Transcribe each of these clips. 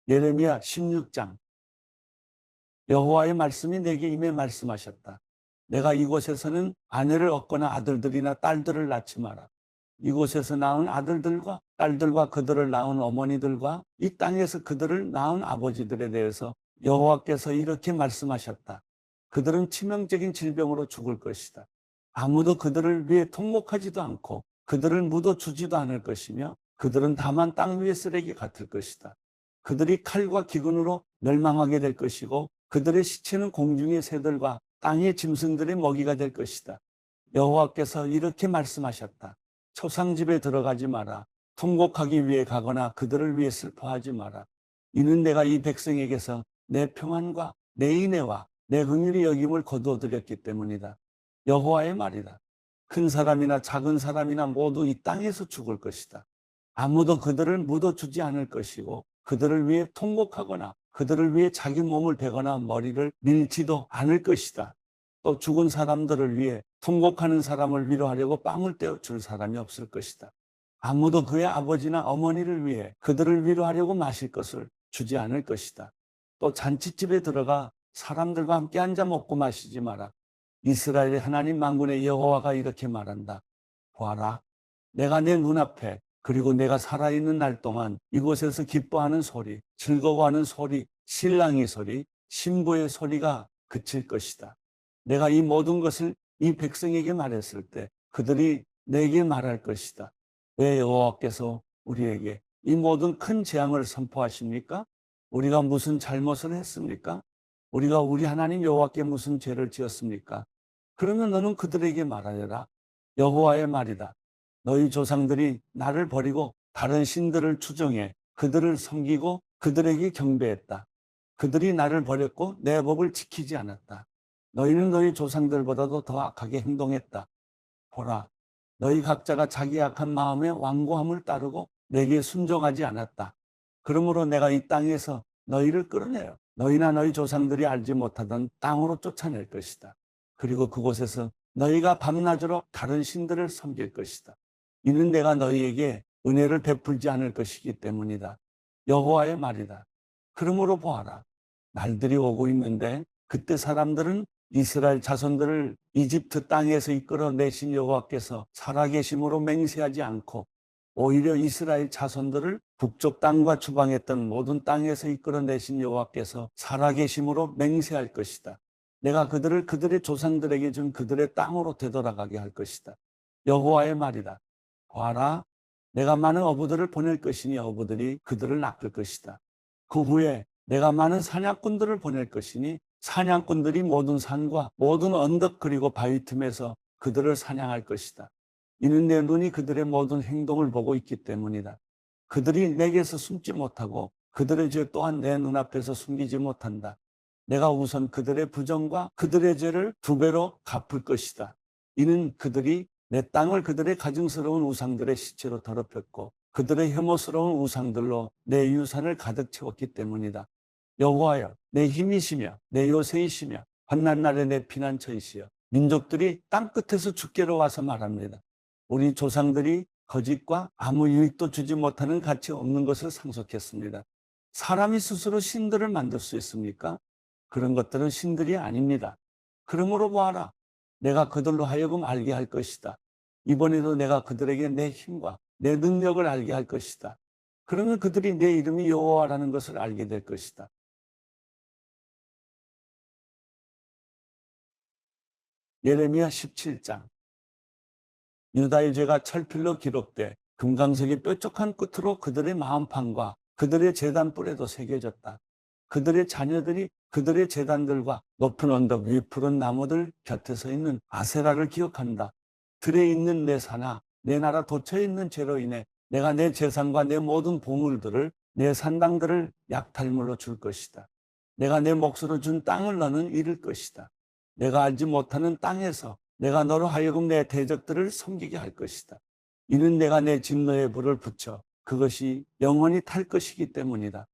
예레미야 16장. 여호와의 말씀이 내게 임해 말씀하셨다. 내가 이곳에서는 아내를 얻거나 아들들이나 딸들을 낳지 마라. 이곳에서 낳은 아들들과 딸들과 그들을 낳은 어머니들과 이 땅에서 그들을 낳은 아버지들에 대해서 여호와께서 이렇게 말씀하셨다. 그들은 치명적인 질병으로 죽을 것이다. 아무도 그들을 위해 통곡하지도 않고 그들을 묻어주지도 않을 것이며 그들은 다만 땅 위의 쓰레기 같을 것이다. 그들이 칼과 기근으로 멸망하게 될 것이고 그들의 시체는 공중의 새들과 땅의 짐승들의 먹이가 될 것이다. 여호와께서 이렇게 말씀하셨다. 초상집에 들어가지 마라. 통곡하기 위해 가거나 그들을 위해 슬퍼하지 마라. 이는 내가 이 백성에게서 내 평안과 내 인애와 내 긍휼히 여김을 거두어드렸기 때문이다. 여호와의 말이다. 큰 사람이나 작은 사람이나 모두 이 땅에서 죽을 것이다. 아무도 그들을 묻어주지 않을 것이고 그들을 위해 통곡하거나 그들을 위해 자기 몸을 베거나 머리를 밀지도 않을 것이다. 또 죽은 사람들을 위해 통곡하는 사람을 위로하려고 빵을 떼어줄 사람이 없을 것이다. 아무도 그의 아버지나 어머니를 위해 그들을 위로하려고 마실 것을 주지 않을 것이다. 또 잔치집에 들어가 사람들과 함께 앉아 먹고 마시지 마라. 이스라엘의 하나님 만군의 여호와가 이렇게 말한다. 보아라, 내가 내 눈앞에 그리고 내가 살아있는 날 동안 이곳에서 기뻐하는 소리, 즐거워하는 소리, 신랑의 소리, 신부의 소리가 그칠 것이다. 내가 이 모든 것을 이 백성에게 말했을 때 그들이 내게 말할 것이다. 왜 여호와께서 우리에게 이 모든 큰 재앙을 선포하십니까? 우리가 무슨 잘못을 했습니까? 우리가 우리 하나님 여호와께 무슨 죄를 지었습니까? 그러면 너는 그들에게 말하여라. 여호와의 말이다. 너희 조상들이 나를 버리고 다른 신들을 추종해 그들을 섬기고 그들에게 경배했다. 그들이 나를 버렸고 내 법을 지키지 않았다. 너희는 너희 조상들보다도 더 악하게 행동했다. 보라, 너희 각자가 자기 악한 마음의 완고함을 따르고 내게 순종하지 않았다. 그러므로 내가 이 땅에서 너희를 끌어내어 너희나 너희 조상들이 알지 못하던 땅으로 쫓아낼 것이다. 그리고 그곳에서 너희가 밤낮으로 다른 신들을 섬길 것이다. 이는 내가 너희에게 은혜를 베풀지 않을 것이기 때문이다. 여호와의 말이다. 그러므로 보아라, 날들이 오고 있는데 그때 사람들은 이스라엘 자손들을 이집트 땅에서 이끌어내신 여호와께서 살아계심으로 맹세하지 않고 오히려 이스라엘 자손들을 북쪽 땅과 추방했던 모든 땅에서 이끌어내신 여호와께서 살아계심으로 맹세할 것이다. 내가 그들을 그들의 조상들에게 준 그들의 땅으로 되돌아가게 할 것이다. 여호와의 말이다. 봐라, 내가 많은 어부들을 보낼 것이니 어부들이 그들을 낚을 것이다. 그 후에 내가 많은 사냥꾼들을 보낼 것이니 사냥꾼들이 모든 산과 모든 언덕 그리고 바위 틈에서 그들을 사냥할 것이다. 이는 내 눈이 그들의 모든 행동을 보고 있기 때문이다. 그들이 내게서 숨지 못하고 그들의 죄 또한 내 눈앞에서 숨기지 못한다. 내가 우선 그들의 부정과 그들의 죄를 2배로 갚을 것이다. 이는 그들이 내 땅을 그들의 가증스러운 우상들의 시체로 더럽혔고 그들의 혐오스러운 우상들로 내 유산을 가득 채웠기 때문이다. 여호와여, 내 힘이시며 내 요새이시며 환난 날에 내 피난처이시여 민족들이 땅끝에서 주께로 와서 말합니다. 우리 조상들이 거짓과 아무 유익도 주지 못하는 가치 없는 것을 상속했습니다. 사람이 스스로 신들을 만들 수 있습니까? 그런 것들은 신들이 아닙니다. 그러므로 보아라, 내가 그들로 하여금 알게 할 것이다. 이번에도 내가 그들에게 내 힘과 내 능력을 알게 할 것이다. 그러면 그들이 내 이름이 여호와라는 것을 알게 될 것이다. 예레미야 17장. 유다의 죄가 철필로 기록돼 금강석의 뾰족한 끝으로 그들의 마음판과 그들의 제단 뿔에도 새겨졌다. 그들의 자녀들이 그들의 제단들과 높은 언덕 위 푸른 나무들 곁에 서 있는 아세라를 기억한다. 들에 있는 내 산하 내 나라 도처에 있는 죄로 인해 내가 내 재산과 내 모든 보물들을 내 산당들을 약탈물로 줄 것이다. 내가 내 몫으로 준 땅을 너는 잃을 것이다. 내가 알지 못하는 땅에서 내가 너로 하여금 내 대적들을 섬기게 할 것이다. 이는 내가 내 진노의 불을 붙여 그것이 영원히 탈 것이기 때문이다.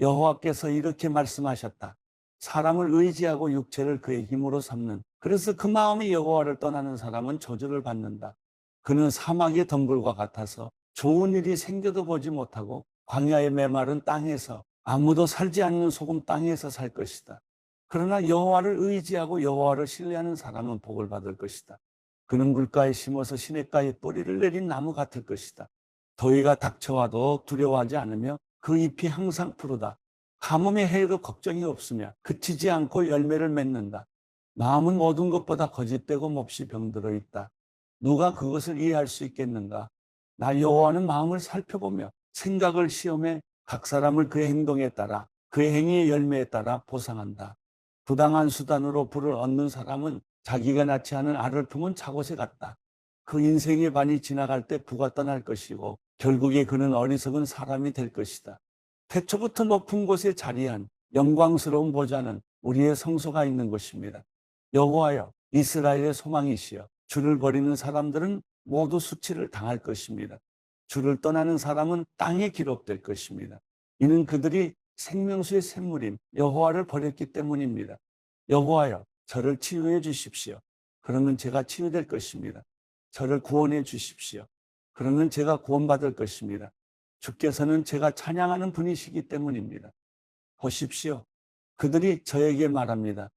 여호와께서 이렇게 말씀하셨다. 사람을 의지하고 육체를 그의 힘으로 삼는, 그래서 그 마음이 여호와를 떠나는 사람은 저주를 받는다. 그는 사막의 덤불과 같아서 좋은 일이 생겨도 보지 못하고 광야의 메마른 땅에서 아무도 살지 않는 소금 땅에서 살 것이다. 그러나 여호와를 의지하고 여호와를 신뢰하는 사람은 복을 받을 것이다. 그는 물가에 심어서 시냇가에 뿌리를 내린 나무 같을 것이다. 더위가 닥쳐와도 두려워하지 않으며 그 잎이 항상 푸르다. 가뭄의 해에도 걱정이 없으며 그치지 않고 열매를 맺는다. 마음은 모든 것보다 거짓되고 몹시 병들어 있다. 누가 그것을 이해할 수 있겠는가? 나 여호와는 마음을 살펴보며 생각을 시험해 각 사람을 그의 행동에 따라 그의 행위의 열매에 따라 보상한다. 부당한 수단으로 부를 얻는 사람은 자기가 낳지 않은 알을 품은 작옷에 같다. 그 인생의 반이 지나갈 때 부가 떠날 것이고 결국에 그는 어리석은 사람이 될 것이다. 태초부터 높은 곳에 자리한 영광스러운 보좌는 우리의 성소가 있는 곳입니다. 여호와여, 이스라엘의 소망이시여, 주를 버리는 사람들은 모두 수치를 당할 것입니다. 주를 떠나는 사람은 땅에 기록될 것입니다. 이는 그들이 생명수의 샘물인 여호와를 버렸기 때문입니다. 여호와여, 저를 치유해 주십시오. 그러면 제가 치유될 것입니다. 저를 구원해 주십시오. 그러면 제가 구원받을 것입니다. 주께서는 제가 찬양하는 분이시기 때문입니다. 보십시오. 그들이 저에게 말합니다.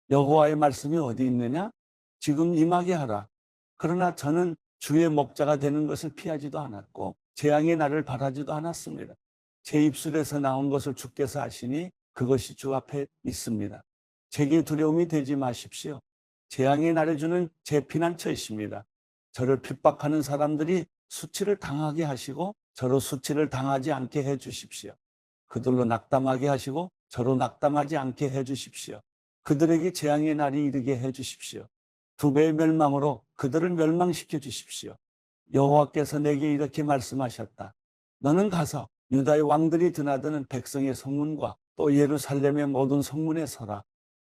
여호와의 말씀이 어디 있느냐? 지금 임하게 하라. 그러나 저는 주의 목자가 되는 것을 피하지도 않았고 재앙의 날을 바라지도 않았습니다. 제 입술에서 나온 것을 주께서 아시니 그것이 주 앞에 있습니다. 제게 두려움이 되지 마십시오. 재앙의 날에 주는 제 피난처이십니다. 저를 핍박하는 사람들이 수치를 당하게 하시고 저로 수치를 당하지 않게 해 주십시오. 그들로 낙담하게 하시고 저로 낙담하지 않게 해 주십시오. 그들에게 재앙의 날이 이르게 해 주십시오. 두 배의 멸망으로 그들을 멸망시켜 주십시오. 여호와께서 내게 이렇게 말씀하셨다. 너는 가서 유다의 왕들이 드나드는 백성의 성문과 또 예루살렘의 모든 성문에 서라.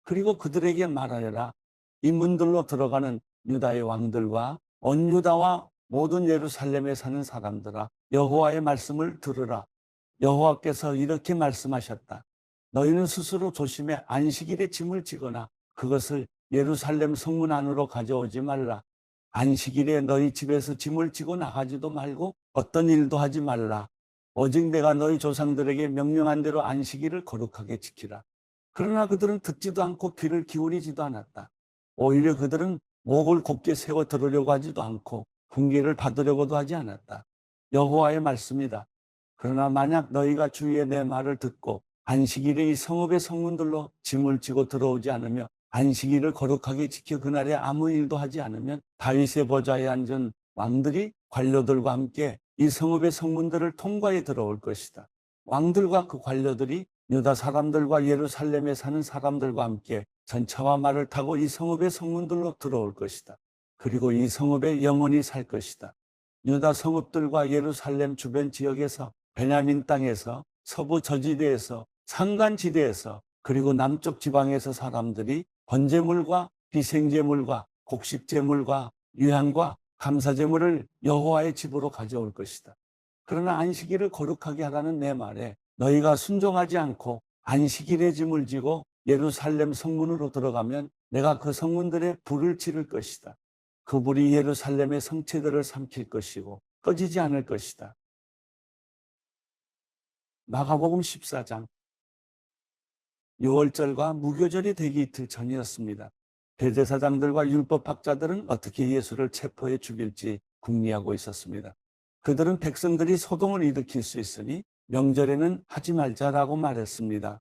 그리고 그들에게 말하여라. 이 문들로 들어가는 유다의 왕들과 온 유다와 모든 예루살렘에 사는 사람들아, 여호와의 말씀을 들으라. 여호와께서 이렇게 말씀하셨다. 너희는 스스로 조심해 안식일에 짐을 지거나 그것을 예루살렘 성문 안으로 가져오지 말라. 안식일에 너희 집에서 짐을 지고 나가지도 말고 어떤 일도 하지 말라. 오직 내가 너희 조상들에게 명령한 대로 안식일을 거룩하게 지키라. 그러나 그들은 듣지도 않고 귀를 기울이지도 않았다. 오히려 그들은 목을 곧게 세워 들으려고 하지도 않고 훈계를 받으려고도 하지 않았다. 여호와의 말씀이다. 그러나 만약 너희가 주의 내 말을 듣고 안식일에 이 성읍의 성문들로 짐을 지고 들어오지 않으며 안식일을 거룩하게 지켜 그날에 아무 일도 하지 않으면 다윗의 보좌에 앉은 왕들이 관료들과 함께 이 성읍의 성문들을 통과해 들어올 것이다. 왕들과 그 관료들이 유다 사람들과 예루살렘에 사는 사람들과 함께 전차와 말을 타고 이 성읍의 성문들로 들어올 것이다. 그리고 이 성읍에 영원히 살 것이다. 유다 성읍들과 예루살렘 주변 지역에서 베냐민 땅에서 서부 저지대에서 산간지대에서 그리고 남쪽 지방에서 사람들이 번제물과 비생제물과 곡식제물과 유향과 감사제물을 여호와의 집으로 가져올 것이다. 그러나 안식일을 거룩하게 하라는 내 말에 너희가 순종하지 않고 안식일에 짐을 지고 예루살렘 성문으로 들어가면 내가 그 성문들에 불을 지를 것이다. 그 불이 예루살렘의 성체들을 삼킬 것이고 꺼지지 않을 것이다. 마가복음 14장. 6월절과 무교절이 되기 이틀 전이었습니다. 대제사장들과 율법학자들은 어떻게 예수를 체포해 죽일지 궁리하고 있었습니다. 그들은 백성들이 소동을 일으킬 수 있으니 명절에는 하지 말자라고 말했습니다.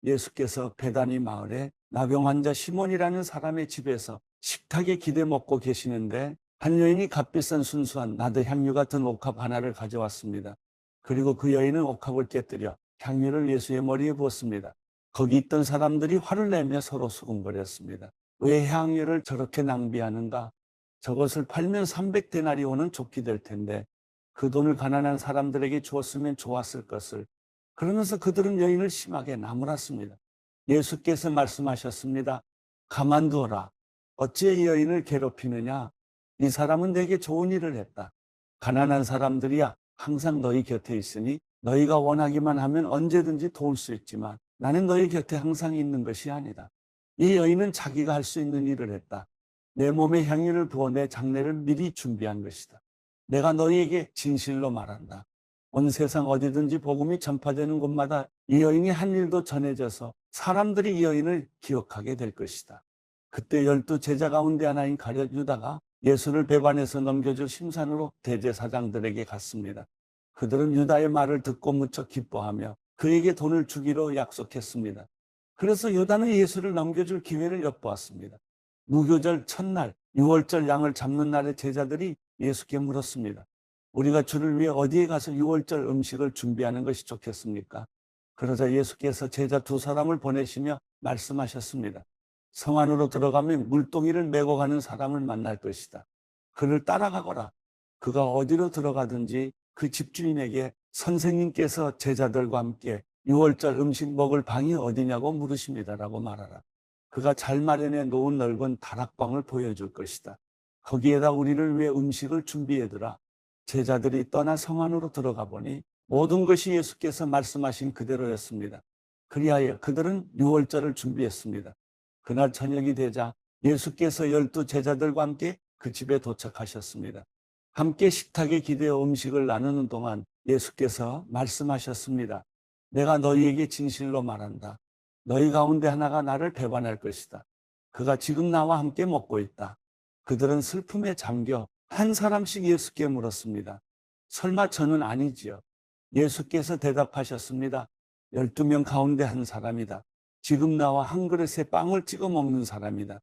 예수께서 베다니 마을에 나병 환자 시몬이라는 사람의 집에서 식탁에 기대 먹고 계시는데 한 여인이 값비싼 순수한 나드 향유 같은 옥합 하나를 가져왔습니다. 그리고 그 여인은 옥합을 깨뜨려 향유를 예수의 머리에 부었습니다. 거기 있던 사람들이 화를 내며 서로 수군거렸습니다. 왜 향유를 저렇게 낭비하는가? 저것을 팔면 300데나리온은 좋게 될 텐데 그 돈을 가난한 사람들에게 주었으면 좋았을 것을. 그러면서 그들은 여인을 심하게 나무랐습니다. 예수께서 말씀하셨습니다. 가만두어라. 어찌 이 여인을 괴롭히느냐? 이 사람은 내게 좋은 일을 했다. 가난한 사람들이야 항상 너희 곁에 있으니 너희가 원하기만 하면 언제든지 도울 수 있지만 나는 너희 곁에 항상 있는 것이 아니다. 이 여인은 자기가 할 수 있는 일을 했다. 내 몸에 향유를 부어 내 장례를 미리 준비한 것이다. 내가 너희에게 진실로 말한다. 온 세상 어디든지 복음이 전파되는 곳마다 이 여인이 한 일도 전해져서 사람들이 이 여인을 기억하게 될 것이다. 그때 12 제자 가운데 하나인 가룟 유다가 예수를 배반해서 넘겨줄 심산으로 대제사장들에게 갔습니다. 그들은 유다의 말을 듣고 무척 기뻐하며 그에게 돈을 주기로 약속했습니다. 그래서 유다는 예수를 넘겨줄 기회를 엿보았습니다. 무교절 첫날 6월절 양을 잡는 날에 제자들이 예수께 물었습니다. 우리가 주를 위해 어디에 가서 6월절 음식을 준비하는 것이 좋겠습니까? 그러자 예수께서 제자 2사람을 보내시며 말씀하셨습니다. 성 안으로 들어가면 물동이를 메고 가는 사람을 만날 것이다. 그를 따라가거라. 그가 어디로 들어가든지 그 집주인에게 선생님께서 제자들과 함께 6월절 음식 먹을 방이 어디냐고 물으십니다라고 말하라. 그가 잘 마련해 놓은 넓은 다락방을 보여줄 것이다. 거기에다 우리를 위해 음식을 준비해두라. 제자들이 떠나 성 안으로 들어가 보니 모든 것이 예수께서 말씀하신 그대로였습니다. 그리하여 그들은 6월절을 준비했습니다. 그날 저녁이 되자 예수께서 12 제자들과 함께 그 집에 도착하셨습니다. 함께 식탁에 기대어 음식을 나누는 동안 예수께서 말씀하셨습니다. 내가 너희에게 진실로 말한다. 너희 가운데 하나가 나를 배반할 것이다. 그가 지금 나와 함께 먹고 있다. 그들은 슬픔에 잠겨 한 사람씩 예수께 물었습니다. 설마 저는 아니지요? 예수께서 대답하셨습니다. 12명 가운데 한 사람이다. 지금 나와 한 그릇에 빵을 찍어 먹는 사람이다.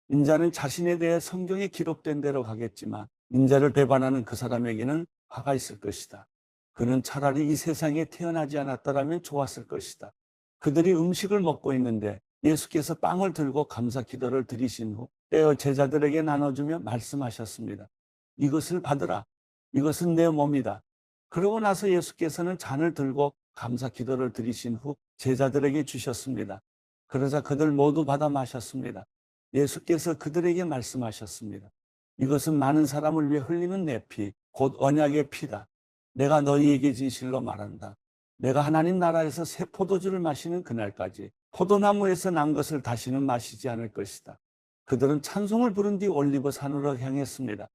인자는 자신에 대해 성경에 기록된 대로 가겠지만 인자를 배반하는 그 사람에게는 화가 있을 것이다. 그는 차라리 이 세상에 태어나지 않았더라면 좋았을 것이다. 그들이 음식을 먹고 있는데 예수께서 빵을 들고 감사 기도를 드리신 후 떼어 제자들에게 나눠주며 말씀하셨습니다. 이것을 받으라. 이것은 내 몸이다. 그러고 나서 예수께서는 잔을 들고 감사 기도를 드리신 후 제자들에게 주셨습니다. 그러자 그들 모두 받아 마셨습니다. 예수께서 그들에게 말씀하셨습니다. 이것은 많은 사람을 위해 흘리는 내 피, 곧 언약의 피다. 내가 너희에게 진실로 말한다. 내가 하나님 나라에서 새 포도주를 마시는 그날까지 포도나무에서 난 것을 다시는 마시지 않을 것이다. 그들은 찬송을 부른 뒤 올리브 산으로 향했습니다.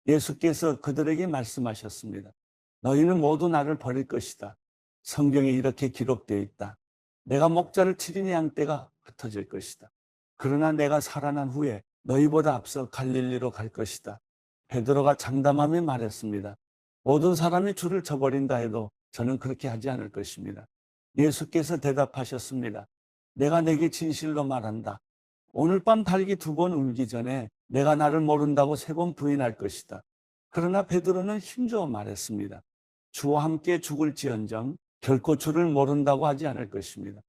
예수께서 그들에게 말씀하셨습니다. 너희는 모두 나를 버릴 것이다. 성경에 이렇게 기록되어 있다. 내가 목자를 치리니 양떼가 흩어질 것이다. 그러나 내가 살아난 후에 너희보다 앞서 갈릴리로 갈 것이다. 베드로가 장담하며 말했습니다. 모든 사람이 주를 저버린다 해도 저는 그렇게 하지 않을 것입니다. 예수께서 대답하셨습니다. 내가 내게 진실로 말한다. 오늘 밤 닭이 2번 울기 전에 내가 나를 모른다고 3번 부인할 것이다. 그러나 베드로는 힘주어 말했습니다. 주와 함께 죽을지언정 결코 주를 모른다고 하지 않을 것입니다.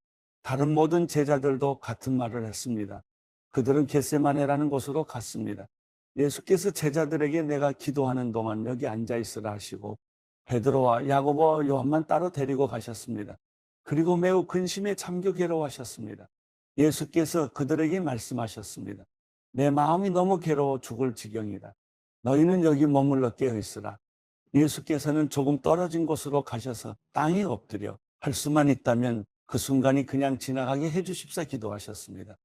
다른 모든 제자들도 같은 말을 했습니다. 그들은 겟세마네라는 곳으로 갔습니다. 예수께서 제자들에게 내가 기도하는 동안 여기 앉아 있으라 하시고 베드로와 야고보와 요한만 따로 데리고 가셨습니다. 그리고 매우 근심에 잠겨 괴로워하셨습니다. 예수께서 그들에게 말씀하셨습니다. 내 마음이 너무 괴로워 죽을 지경이다. 너희는 여기 머물러 깨어 있으라. 예수께서는 조금 떨어진 곳으로 가셔서 땅에 엎드려 할 수만 있다면 그 순간이 그냥 지나가게 해주십사 기도하셨습니다.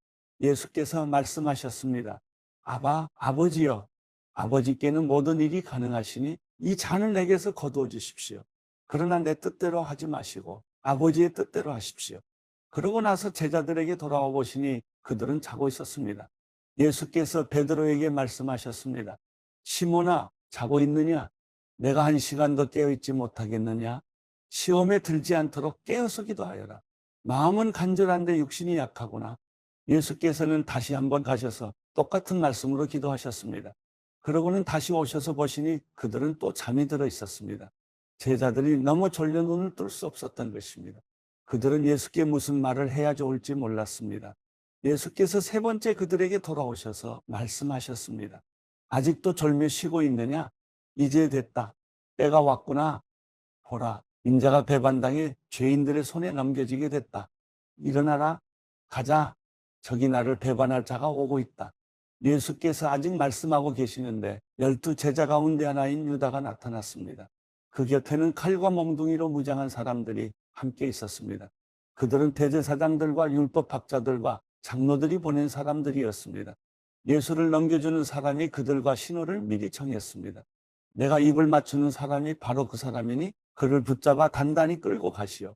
예수께서 말씀하셨습니다. 아버지여, 아버지께는 모든 일이 가능하시니 이 잔을 내게서 거두어 주십시오. 그러나 내 뜻대로 하지 마시고 아버지의 뜻대로 하십시오. 그러고 나서 제자들에게 돌아와 보시니 그들은 자고 있었습니다. 예수께서 베드로에게 말씀하셨습니다. 시몬아, 자고 있느냐? 내가 1시간도 깨어있지 못하겠느냐? 시험에 들지 않도록 깨어서 기도하여라. 마음은 간절한데 육신이 약하구나. 예수께서는 다시 한번 가셔서 똑같은 말씀으로 기도하셨습니다. 그러고는 다시 오셔서 보시니 그들은 또 잠이 들어 있었습니다. 제자들이 너무 졸려 눈을 뜰 수 없었던 것입니다. 그들은 예수께 무슨 말을 해야 좋을지 몰랐습니다. 예수께서 3번째 그들에게 돌아오셔서 말씀하셨습니다. 아직도 졸며 쉬고 있느냐? 이제 됐다. 때가 왔구나. 보라, 인자가 배반당해 죄인들의 손에 넘겨지게 됐다. 일어나라. 가자. 저기 나를 배반할 자가 오고 있다. 예수께서 아직 말씀하고 계시는데 12 제자 가운데 하나인 유다가 나타났습니다. 그 곁에는 칼과 몽둥이로 무장한 사람들이 함께 있었습니다. 그들은 대제사장들과 율법학자들과 장로들이 보낸 사람들이었습니다. 예수를 넘겨주는 사람이 그들과 신호를 미리 정했습니다. 내가 입을 맞추는 사람이 바로 그 사람이니 그를 붙잡아 단단히 끌고 가시어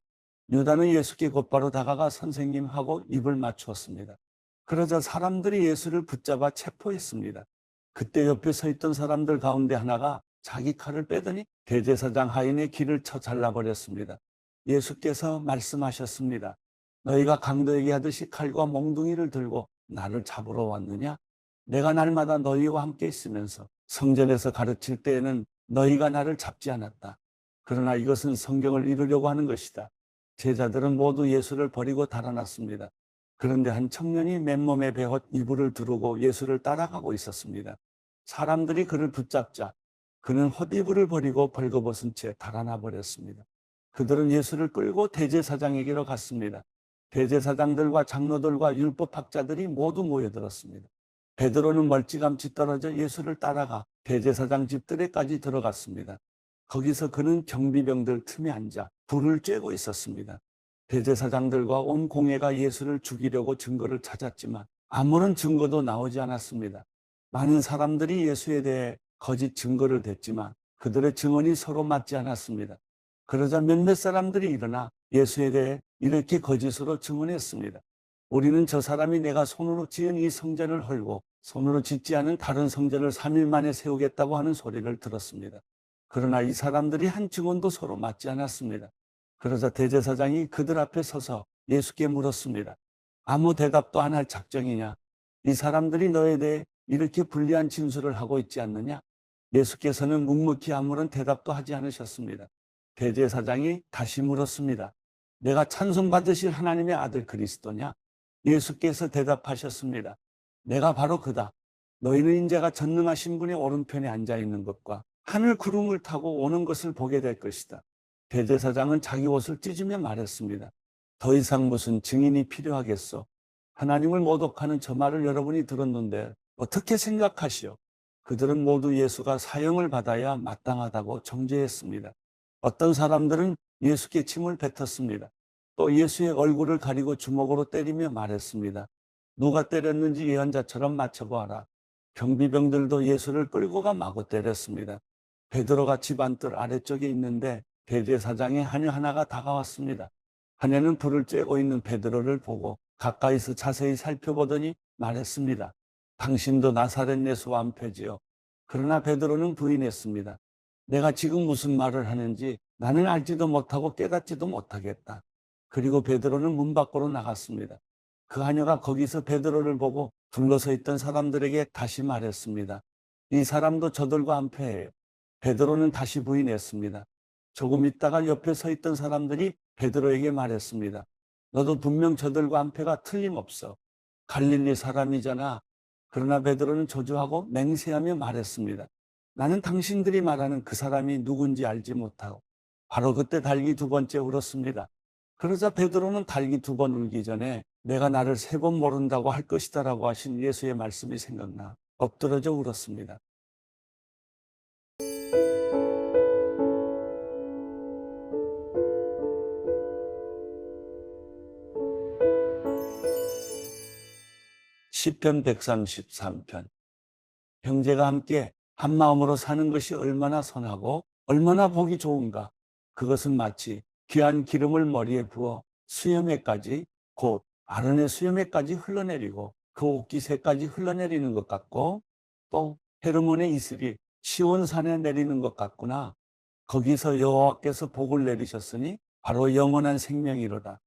유다는 예수께 곧바로 다가가 선생님하고 입을 맞추었습니다. 그러자 사람들이 예수를 붙잡아 체포했습니다. 그때 옆에 서 있던 사람들 가운데 하나가 자기 칼을 빼더니 대제사장 하인의 귀를 쳐 잘라버렸습니다. 예수께서 말씀하셨습니다. 너희가 강도에게 하듯이 칼과 몽둥이를 들고 나를 잡으러 왔느냐? 내가 날마다 너희와 함께 있으면서 성전에서 가르칠 때에는 너희가 나를 잡지 않았다. 그러나 이것은 성경을 이루려고 하는 것이다. 제자들은 모두 예수를 버리고 달아났습니다. 그런데 한 청년이 맨몸에 베옷 이불을 두르고 예수를 따라가고 있었습니다. 사람들이 그를 붙잡자 그는 헛이불을 버리고 벌거벗은 채 달아나 버렸습니다. 그들은 예수를 끌고 대제사장에게로 갔습니다. 대제사장들과 장로들과 율법학자들이 모두 모여들었습니다. 베드로는 멀찌감치 떨어져 예수를 따라가 대제사장 집들에까지 들어갔습니다. 거기서 그는 경비병들 틈에 앉아 불을 쬐고 있었습니다. 대제사장들과 온 공회가 예수를 죽이려고 증거를 찾았지만 아무런 증거도 나오지 않았습니다. 많은 사람들이 예수에 대해 거짓 증거를 댔지만 그들의 증언이 서로 맞지 않았습니다. 그러자 몇몇 사람들이 일어나 예수에 대해 이렇게 거짓으로 증언했습니다. 우리는 저 사람이 내가 손으로 지은 이 성전을 헐고 손으로 짓지 않은 다른 성전을 3일 만에 세우겠다고 하는 소리를 들었습니다. 그러나 이 사람들이 한 증언도 서로 맞지 않았습니다. 그러자 대제사장이 그들 앞에 서서 예수께 물었습니다. 아무 대답도 안 할 작정이냐? 이 사람들이 너에 대해 이렇게 불리한 진술을 하고 있지 않느냐? 예수께서는 묵묵히 아무런 대답도 하지 않으셨습니다. 대제사장이 다시 물었습니다. 내가 찬송받으실 하나님의 아들 그리스도냐? 예수께서 대답하셨습니다. 내가 바로 그다. 너희는 인자가 전능하신 분의 오른편에 앉아 있는 것과 하늘 구름을 타고 오는 것을 보게 될 것이다. 대제사장은 자기 옷을 찢으며 말했습니다. 더 이상 무슨 증인이 필요하겠소? 하나님을 모독하는 저 말을 여러분이 들었는데 어떻게 생각하시오? 그들은 모두 예수가 사형을 받아야 마땅하다고 정죄했습니다. 어떤 사람들은 예수께 침을 뱉었습니다. 또 예수의 얼굴을 가리고 주먹으로 때리며 말했습니다. 누가 때렸는지 예언자처럼 맞춰보아라. 경비병들도 예수를 끌고 가 마구 때렸습니다. 베드로가 집 안뜰 아래쪽에 있는데 대제사장의 하녀 하나가 다가왔습니다. 하녀는 불을 쬐고 있는 베드로를 보고 가까이서 자세히 살펴보더니 말했습니다. 당신도 나사렛 예수와 한패지요. 그러나 베드로는 부인했습니다. 내가 지금 무슨 말을 하는지 나는 알지도 못하고 깨닫지도 못하겠다. 그리고 베드로는 문 밖으로 나갔습니다. 그 하녀가 거기서 베드로를 보고 둘러서 있던 사람들에게 다시 말했습니다. 이 사람도 저들과 한패해요. 베드로는 다시 부인했습니다. 조금 있다가 옆에 서 있던 사람들이 베드로에게 말했습니다. 너도 분명 저들과 한패가 틀림없어. 갈릴리 사람이잖아. 그러나 베드로는 저주하고 맹세하며 말했습니다. 나는 당신들이 말하는 그 사람이 누군지 알지 못하고 바로 그때 달기 두 번째 울었습니다. 그러자 베드로는 달기 두 번 울기 전에 내가 나를 세 번 모른다고 할 것이다라고 하신 예수의 말씀이 생각나 엎드러져 울었습니다. 시편 133편. 형제가 함께 한 마음으로 사는 것이 얼마나 선하고 얼마나 보기 좋은가. 그것은 마치 귀한 기름을 머리에 부어 수염에까지 곧 아론의 수염에까지 흘러내리고 그 옷깃에까지 흘러내리는 것 같고 또 헤르몬의 이슬이 시온산에 내리는 것 같구나. 거기서 여호와께서 복을 내리셨으니 바로 영원한 생명이로다.